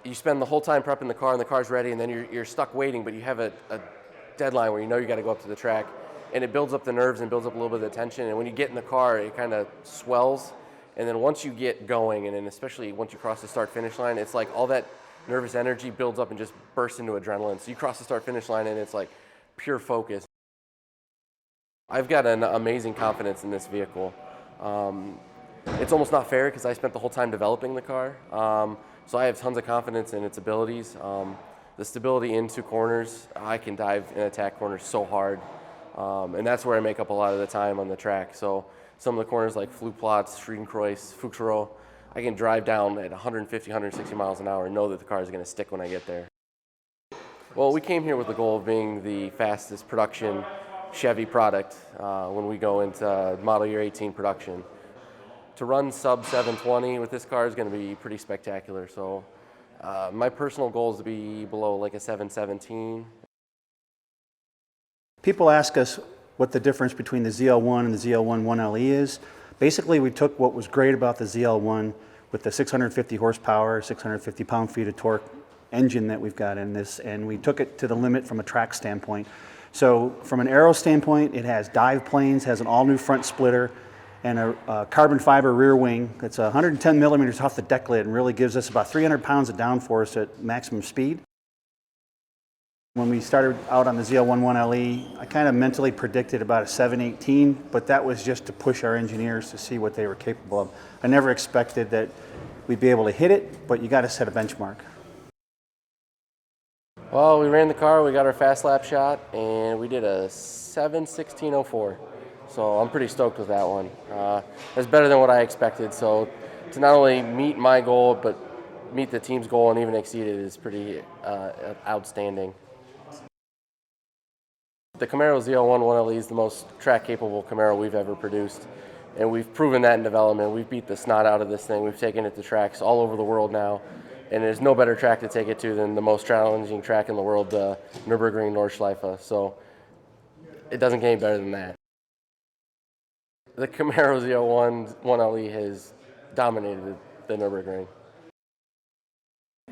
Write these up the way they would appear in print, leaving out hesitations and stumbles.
you spend the whole time prepping the car and the car's ready, and then you're stuck waiting, but you have a deadline where you know you got to go up to the track, and it builds up the nerves and builds up a little bit of the tension, and when you get in the car, it kind of swells, and then once you get going, and then especially once you cross the start-finish line, it's like all that nervous energy builds up and just bursts into adrenaline. So you cross the start-finish line, and it's like pure focus. I've got an amazing confidence in this vehicle. It's almost not fair because I spent the whole time developing the car. So I have tons of confidence in its abilities. The stability into corners, I can dive and attack corners so hard. And that's where I make up a lot of the time on the track. So some of the corners like Flugplatz, Friedenkreuz, Fuchsrow, I can drive down at 150, 160 miles an hour and know that the car is going to stick when I get there. Well, we came here with the goal of being the fastest production Chevy product when we go into model year 18 production. To run sub 720 with this car is going to be pretty spectacular. So my personal goal is to be below like a 717. People ask us what the difference between the ZL1 and the ZL1 1LE is. Basically, we took what was great about the ZL1 with the 650 horsepower, 650 pound-feet of torque engine that we've got in this, and we took it to the limit from a track standpoint. So from an aero standpoint, it has dive planes, has an all-new front splitter, and a carbon fiber rear wing that's 110 millimeters off the deck lid and really gives us about 300 pounds of downforce at maximum speed. When we started out on the ZL1 1LE, I kind of mentally predicted about a 718, but that was just to push our engineers to see what they were capable of. I never expected that we'd be able to hit it, but you got to set a benchmark. Well, we ran the car, we got our fast lap shot, and we did a 7:16:04. So I'm pretty stoked with that one. That's better than what I expected. So to not only meet my goal, but meet the team's goal and even exceed it is pretty outstanding. The Camaro ZL1 1LE is the most track-capable Camaro we've ever produced, and we've proven that in development. We've beat the snot out of this thing. We've taken it to tracks all over the world now, and there's no better track to take it to than the most challenging track in the world, the Nurburgring Nordschleife. So it doesn't get any better than that. The Camaro ZL1 1LE has dominated the Nürburgring.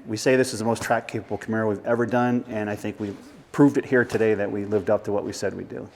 We say this is the most track-capable Camaro we've ever done, and I think we proved it here today that we lived up to what we said we'd do.